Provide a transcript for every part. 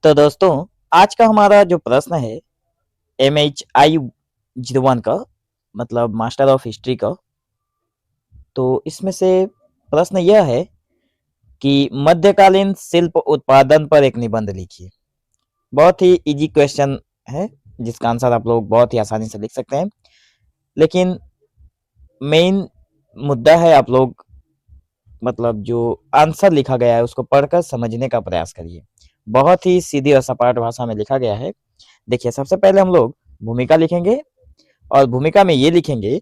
तो दोस्तों, आज का हमारा जो प्रश्न है MHI 01 का, मतलब मास्टर ऑफ हिस्ट्री का। तो इसमें से प्रश्न यह है कि मध्यकालीन शिल्प उत्पादन पर एक निबंध लिखिए। बहुत ही इजी क्वेश्चन है, जिसका आंसर आप लोग बहुत ही आसानी से लिख सकते हैं। लेकिन मेन मुद्दा है, आप लोग मतलब जो आंसर लिखा गया है उसको पढ़कर समझने का प्रयास करिए। बहुत ही सीधी और सपाट भाषा में लिखा गया है। देखिए, सबसे पहले हम लोग भूमिका लिखेंगे और भूमिका में ये लिखेंगे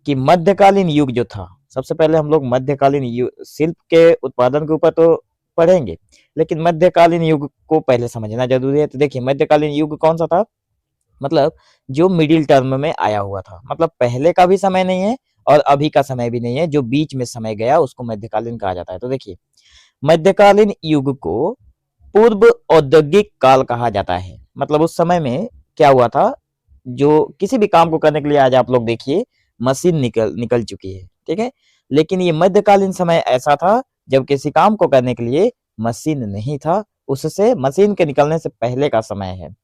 कि मध्यकालीन युग जो था, सबसे पहले हम लोग मध्यकालीन युग शिल्प के उत्पादन के ऊपर तो पढ़ेंगे, लेकिन मध्यकालीन युग को पहले समझना जरूरी है। तो देखिए, मध्यकालीन युग कौन सा था? मतलब जो मिडिल टर्म में आया हुआ था, मतलब पहले का भी समय नहीं है और अभी का समय भी नहीं है, जो बीच में समय गया उसको मध्यकालीन कहा जाता है। तो देखिए, मध्यकालीन युग को पूर्व औद्योगिक काल कहा जाता है। मतलब उस समय में क्या हुआ था, जो किसी भी काम को करने के लिए आज आप लोग देखिए मशीन निकल निकल चुकी है, ठीक है। लेकिन ये मध्यकालीन समय ऐसा था जब किसी काम को करने के लिए मशीन नहीं था, उससे मशीन के निकलने से पहले का समय है।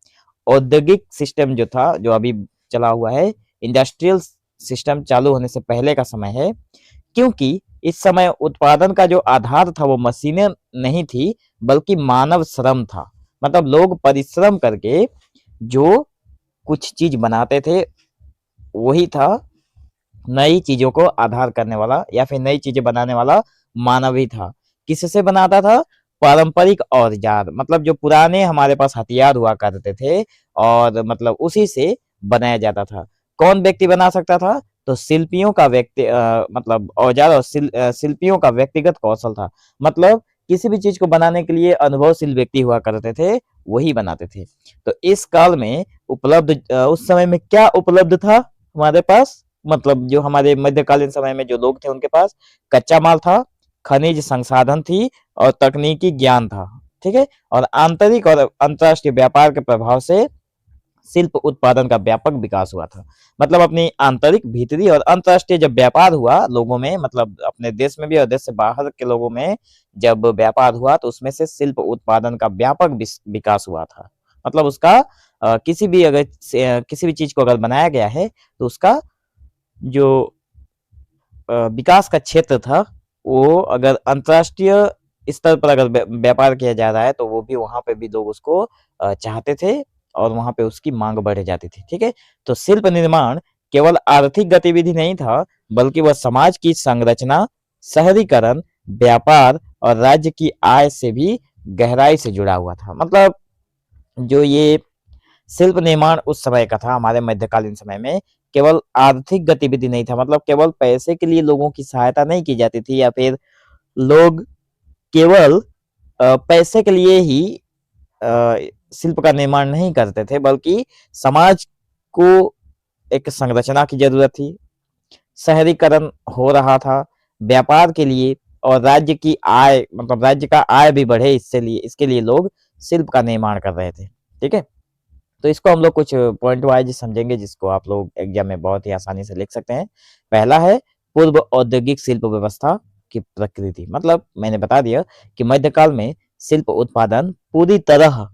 औद्योगिक सिस्टम जो था, जो अभी चला हुआ है, इंडस्ट्रियल सिस्टम चालू होने से पहले का समय है। क्योंकि इस समय उत्पादन का जो आधार था वो मशीनें नहीं थी, बल्कि मानव श्रम था। मतलब लोग परिश्रम करके जो कुछ चीज बनाते थे, वही था नई चीजों को आधार करने वाला, या फिर नई चीजें बनाने वाला मानव ही था। किससे बनाता था? पारंपरिक औजार, मतलब जो पुराने हमारे पास हथियार हुआ करते थे, और मतलब उसी से बनाया जाता था। कौन व्यक्ति बना सकता था? तो शिल्पियों का मतलब औजार और शिल्पियों का व्यक्तिगत कौशल था। मतलब किसी भी चीज को बनाने के लिए अनुभवशील व्यक्ति हुआ करते थे, वही बनाते थे। तो इस काल में उस समय में क्या उपलब्ध था हमारे पास? मतलब जो हमारे मध्यकालीन समय में जो लोग थे उनके पास कच्चा माल था, खनिज संसाधन थी और तकनीकी ज्ञान था, ठीक है। और आंतरिक और अंतरराष्ट्रीय व्यापार के प्रभाव से शिल्प उत्पादन का व्यापक विकास हुआ था। मतलब अपनी आंतरिक, भीतरी और अंतरराष्ट्रीय जब व्यापार हुआ लोगों में, मतलब अपने देश में भी और देश से बाहर के लोगों में जब व्यापार हुआ, तो उसमें से शिल्प उत्पादन का व्यापक विकास हुआ था। मतलब उसका किसी भी चीज को अगर बनाया गया है, तो उसका जो विकास का क्षेत्र था, वो अगर अंतरराष्ट्रीय स्तर पर अगर व्यापार किया जा रहा है, तो वो भी वहां पे भी लोग उसको चाहते थे और वहां पे उसकी मांग बढ़ जाती थी, ठीक है। तो शिल्प निर्माण केवल आर्थिक गतिविधि नहीं था, बल्कि वह समाज की संरचना, शहरीकरण, व्यापार और राज्य की आय से भी गहराई से जुड़ा हुआ था। मतलब जो ये शिल्प निर्माण उस समय का था, हमारे मध्यकालीन समय में, केवल आर्थिक गतिविधि नहीं था। मतलब केवल पैसे के लिए लोगों की सहायता नहीं की जाती थी, या फिर लोग केवल पैसे के लिए ही शिल्प का निर्माण नहीं करते थे, बल्कि समाज को एक संरचना की जरूरत थी, शहरीकरण हो रहा था, व्यापार के लिए, और राज्य की आय, मतलब राज्य का आय भी बढ़े, इसके लिए लोग शिल्प का निर्माण कर रहे थे, ठीक है। तो इसको हम लोग कुछ पॉइंट वाइज समझेंगे, जिसको आप लोग एग्जाम में बहुत ही आसानी से लिख सकते हैं। पहला है पूर्व औद्योगिक शिल्प व्यवस्था की प्रकृति। मतलब मैंने बता दिया कि मध्यकाल में शिल्प उत्पादन पूरी तरह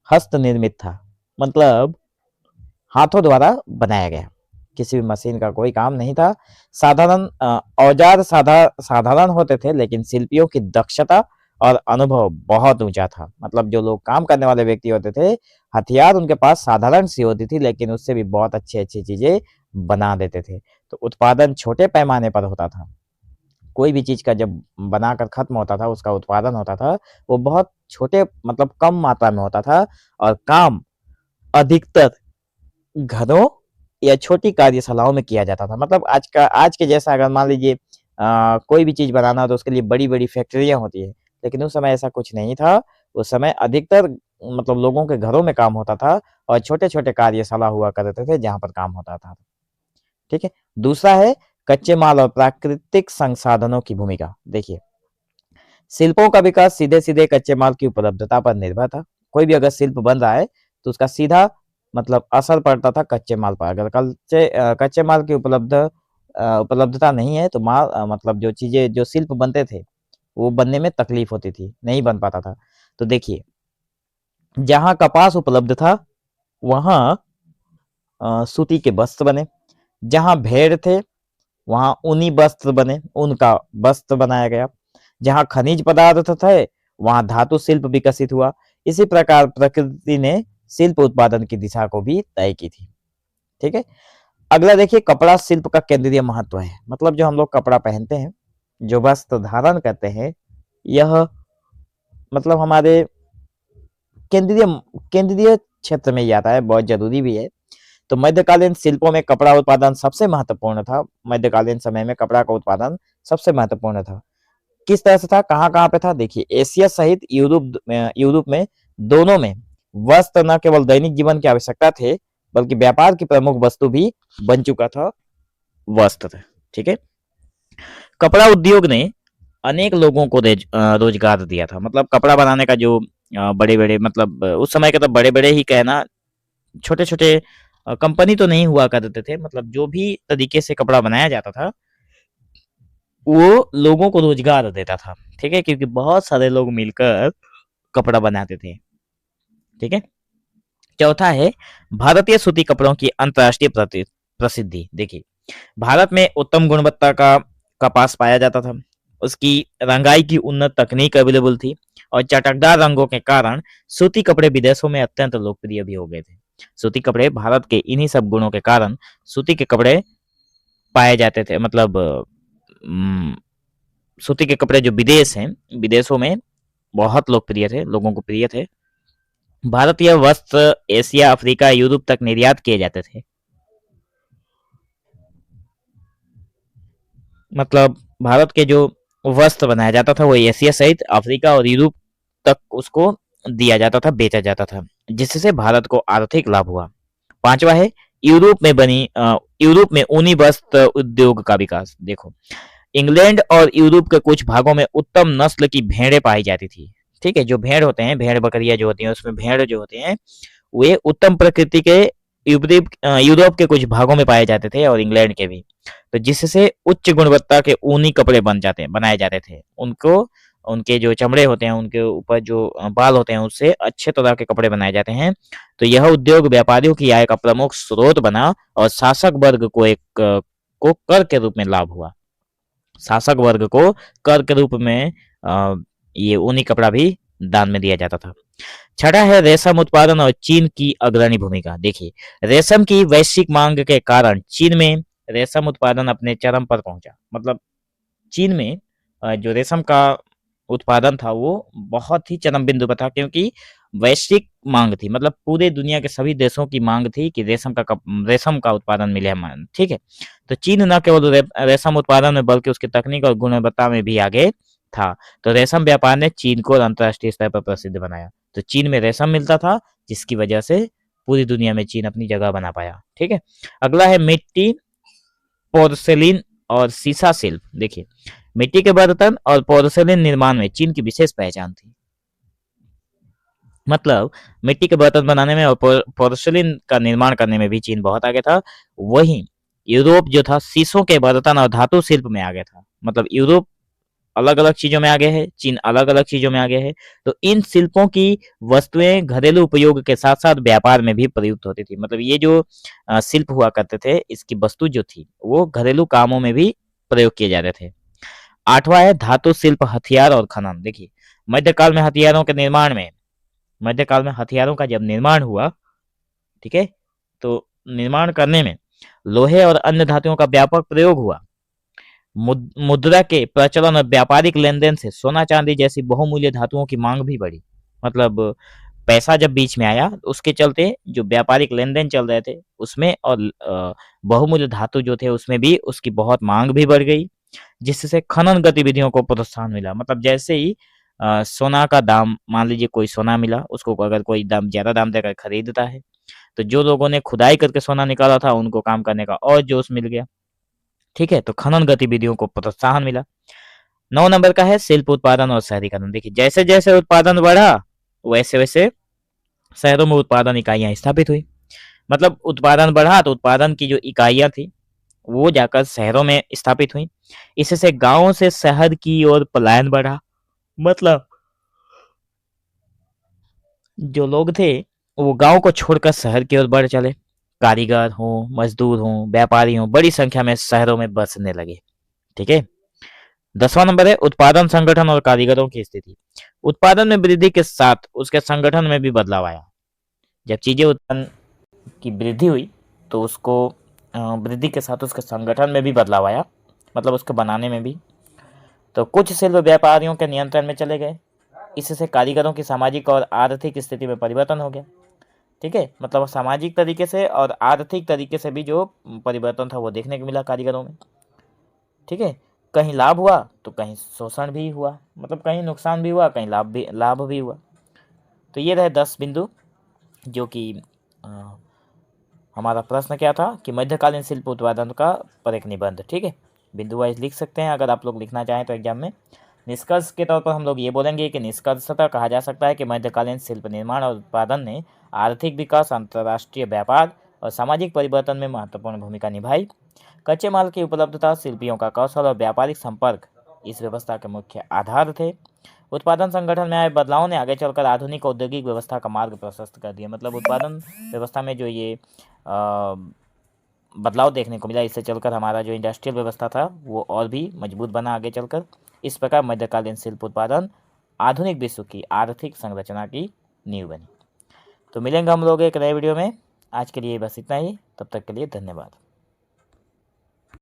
हस्त निर्मित था। मतलब हाथों द्वारा बनाया गया, किसी भी मशीन का कोई काम नहीं था। औजार साधारण होते थे, लेकिन शिल्पियों की दक्षता और अनुभव बहुत ऊंचा था। मतलब जो लोग काम करने वाले व्यक्ति होते थे, हथियार उनके पास साधारण सी होती थी, लेकिन उससे भी बहुत अच्छी अच्छी चीजें बना देते थे। तो उत्पादन छोटे पैमाने पर होता था। कोई भी चीज का जब बनाकर खत्म होता था, उसका उत्पादन होता था, वो बहुत छोटे, मतलब कम मात्रा में होता था। और काम अधिकतर घरों या छोटी कार्यशालाओं में किया जाता था। मतलब आज के जैसा अगर मान लीजिए कोई भी चीज बनाना हो, तो उसके लिए बड़ी बड़ी फैक्ट्रियां होती है, लेकिन उस समय ऐसा कुछ नहीं था। उस समय अधिकतर मतलब लोगों के घरों में काम होता था, और छोटे छोटे कार्यशाला हुआ करते थे जहां पर काम होता था, ठीक है। दूसरा है कच्चे माल और प्राकृतिक संसाधनों की भूमिका। देखिए, शिल्पों का विकास सीधे सीधे कच्चे माल की उपलब्धता पर निर्भर था। कोई भी अगर शिल्प बन रहा है, तो उसका सीधा मतलब असर पड़ता था कच्चे माल पर। अगर कच्चे माल की उपलब्धता नहीं है, तो मतलब जो चीजें, जो शिल्प बनते थे, वो बनने में तकलीफ होती थी, नहीं बन पाता था। तो देखिए, जहां कपास उपलब्ध था वहां सूती के वस्त्र बने, जहां भेड़ थे वहां ऊनी वस्त्र बने, ऊन का वस्त्र बनाया गया, जहां खनिज पदार्थ थे वहां धातु शिल्प विकसित हुआ। इसी प्रकार प्रकृति ने शिल्प उत्पादन की दिशा को भी तय की थी। ठीक है। अगला देखिए, कपड़ा शिल्प का केंद्रीय महत्व है। मतलब जो हम लोग कपड़ा पहनते हैं, जो वस्त्र धारण करते हैं, यह मतलब हमारे केंद्रीय केंद्रीय क्षेत्र में ही आता है, बहुत जरूरी भी है। तो मध्यकालीन शिल्पों में कपड़ा उत्पादन सबसे महत्वपूर्ण था। मध्यकालीन समय में कपड़ा का उत्पादन सबसे महत्वपूर्ण था। किस तरह से था, कहाँ कहाँ पे था, देखिए एशिया सहित यूरोप में दोनों में वस्त्र न केवल दैनिक जीवन की आवश्यकता थे, बल्कि व्यापार की प्रमुख वस्तु भी बन चुका था वस्त्र। ठीक है। कपड़ा उद्योग ने अनेक लोगों को रोजगार दिया था। मतलब कपड़ा बनाने का जो बड़े बड़े, मतलब उस समय के तो बड़े बड़े ही कहना, छोटे छोटे कंपनी तो नहीं हुआ करते थे। मतलब जो भी तरीके से कपड़ा बनाया जाता था वो लोगों को रोजगार देता था। ठीक है, क्योंकि बहुत सारे लोग मिलकर कपड़ा बनाते थे। ठीक है। चौथा है भारतीय सूती कपड़ों की अंतर्राष्ट्रीय प्रसिद्धि। देखिए भारत में उत्तम गुणवत्ता का कपास पाया जाता था, उसकी रंगाई की उन्नत तकनीक अवेलेबल थी और चटकदार रंगों के कारण सूती कपड़े विदेशों में अत्यंत लोकप्रिय भी हो गए थे। सूती कपड़े भारत के इन्हीं सब गुणों के कारण सूती के कपड़े पाए जाते थे। मतलब सूती के कपड़े जो विदेश हैं, विदेशों में बहुत लोकप्रिय थे, लोगों को प्रिय थे। भारतीय वस्त्र एशिया, अफ्रीका, यूरोप तक निर्यात किए जाते थे। मतलब भारत के जो वस्त्र बनाया जाता था वो एशिया सहित अफ्रीका और यूरोप तक उसको दिया जाता था, बेचा जाता था, जिससे भारत को आर्थिक लाभ हुआ। पांचवा है यूरोप में ऊनी वस्त्र उद्योग का विकास। देखो इंग्लैंड और यूरोप के कुछ भागों में उत्तम नस्ल की भेड़ें पाई जाती थी। ठीक है, जो भेड़ होते हैं, भेड़ बकरियां जो होती हैं, उसमें भेड़ जो होते हैं वे उत्तम प्रकृति के यूरोप के कुछ भागों में पाए जाते थे और इंग्लैंड के भी। तो जिससे उच्च गुणवत्ता के ऊनी कपड़े बनाए जाते थे। उनको उनके जो चमड़े होते हैं, उनके ऊपर जो बाल होते हैं, उससे अच्छे तरह के कपड़े बनाए जाते हैं। तो यह उद्योग व्यापारियों की आय का प्रमुख स्रोत बना और शासक वर्ग को कर के रूप में लाभ हुआ। शासक वर्ग को कर के रूप में ये ऊनी कपड़ा भी दान में दिया जाता था। छठा है रेशम उत्पादन और चीन की अग्रणी भूमिका। देखिए रेशम की वैश्विक मांग के कारण चीन में रेशम उत्पादन अपने चरम पर पहुंचा। मतलब चीन में जो रेशम का उत्पादन था वो बहुत ही चरम बिंदु पर था, क्योंकि वैश्विक मांग थी। मतलब पूरे दुनिया के सभी देशों की मांग थी कि रेशम का उत्पादन मिले हमें। ठीक है। तो चीन न केवल रेशम उत्पादन में बल्कि उसकी तकनीक और गुणवत्ता में भी आगे था। तो रेशम व्यापार ने चीन को अंतर्राष्ट्रीय स्तर पर प्रसिद्ध बनाया। तो चीन में रेशम मिलता था, जिसकी वजह से पूरी दुनिया में चीन अपनी जगह बना पाया। ठीक है। अगला है मिट्टी, पोर्सेलिन और सीसा शिल्प। देखिए मिट्टी के बर्तन और पोर्सेलिन निर्माण में चीन की विशेष पहचान थी। मतलब मिट्टी के बर्तन बनाने में और पोर्सेलिन का निर्माण करने में भी चीन बहुत आगे था। वहीं यूरोप जो था शीशों के बर्तन और धातु शिल्प में आगे था। मतलब यूरोप अलग अलग चीजों में आगे है, चीन अलग अलग चीजों में आगे है। तो इन शिल्पों की वस्तुएं घरेलू उपयोग के साथ साथ व्यापार में भी प्रयुक्त होती थी। मतलब ये जो शिल्प हुआ करते थे, इसकी वस्तु जो थी वो घरेलू कामों में भी प्रयोग किए जाते थे। आठवां है धातु शिल्प, हथियार और खनन। देखिए मध्यकाल में हथियारों के निर्माण में मध्यकाल में हथियारों का जब निर्माण हुआ, ठीक है, तो निर्माण करने में लोहे और अन्य धातुओं का व्यापक प्रयोग हुआ। मुद्रा के प्रचलन और व्यापारिक लेन-देन से सोना चांदी जैसी बहुमूल्य धातुओं की मांग भी बढ़ी। मतलब पैसा जब बीच में आया, उसके चलते जो व्यापारिक लेन-देन चल रहे थे उसमें और बहुमूल्य धातु जो थे उसमें भी उसकी बहुत मांग भी बढ़ गई, जिससे खनन गतिविधियों को प्रोत्साहन मिला। मतलब जैसे ही सोना का दाम, मान लीजिए कोई सोना मिला, उसको अगर कोई दाम ज्यादा दाम देकर खरीदता है, तो जो लोगों ने खुदाई करके सोना निकाला था उनको काम करने का और जोश मिल गया। ठीक है, तो खनन गतिविधियों को प्रोत्साहन मिला। 9 नंबर का है शिल्प उत्पादन और शहरीकरण। देखिए जैसे जैसे उत्पादन बढ़ा वैसे वैसे शहरों में उत्पादन इकाइयां स्थापित हुई। मतलब उत्पादन बढ़ा तो उत्पादन की जो इकाइयां थी वो जाकर शहरों में स्थापित हुई। इससे गांवों से शहर की ओर पलायन बढ़ा। मतलब जो लोग थे वो गांव को छोड़कर शहर की ओर बढ़ चले। कारीगर हों, मजदूर हों, व्यापारी हों, बड़ी संख्या में शहरों में बसने लगे। ठीक है। 10वां नंबर है उत्पादन संगठन और कारीगरों की स्थिति। उत्पादन में वृद्धि के साथ उसके संगठन में भी बदलाव आया। जब चीजें उत्पन्न की वृद्धि हुई तो उसको वृद्धि के साथ उसके संगठन में भी बदलाव आया, मतलब उसके बनाने में भी। तो कुछ शिल्प व्यापारियों के नियंत्रण में चले गए। इससे कारीगरों की सामाजिक और आर्थिक स्थिति में परिवर्तन हो गया। ठीक है, मतलब सामाजिक तरीके से और आर्थिक तरीके से भी जो परिवर्तन था वो देखने को मिला कारीगरों में। ठीक है, कहीं लाभ हुआ तो कहीं शोषण भी हुआ, मतलब कहीं नुकसान भी हुआ, कहीं लाभ भी हुआ। तो ये रहे 10 बिंदु जो कि हमारा प्रश्न क्या था कि मध्यकालीन शिल्प उत्पादन का पर एक निबंध। ठीक है, बिंदु वाइज लिख सकते हैं अगर आप लोग लिखना चाहें तो एग्जाम में। निष्कर्ष के तौर पर हम लोग ये बोलेंगे कि निष्कर्षतः कहा जा सकता है कि मध्यकालीन शिल्प निर्माण और उत्पादन ने आर्थिक विकास, अंतर्राष्ट्रीय व्यापार और सामाजिक परिवर्तन में महत्वपूर्ण भूमिका निभाई। कच्चे माल की उपलब्धता, शिल्पियों का कौशल और व्यापारिक संपर्क इस व्यवस्था के मुख्य आधार थे। उत्पादन संगठन में आए बदलाव ने आगे चलकर आधुनिक औद्योगिक व्यवस्था का मार्ग प्रशस्त कर दिया। मतलब उत्पादन व्यवस्था में जो ये बदलाव देखने को मिला, इससे चलकर हमारा जो इंडस्ट्रियल व्यवस्था था वो और भी मजबूत बना आगे चलकर। इस प्रकार मध्यकालीन शिल्प उत्पादन आधुनिक विश्व की आर्थिक संरचना की नींव बनी। तो मिलेंगे हम लोग एक नए वीडियो में। आज के लिए बस इतना ही, तब तक के लिए धन्यवाद।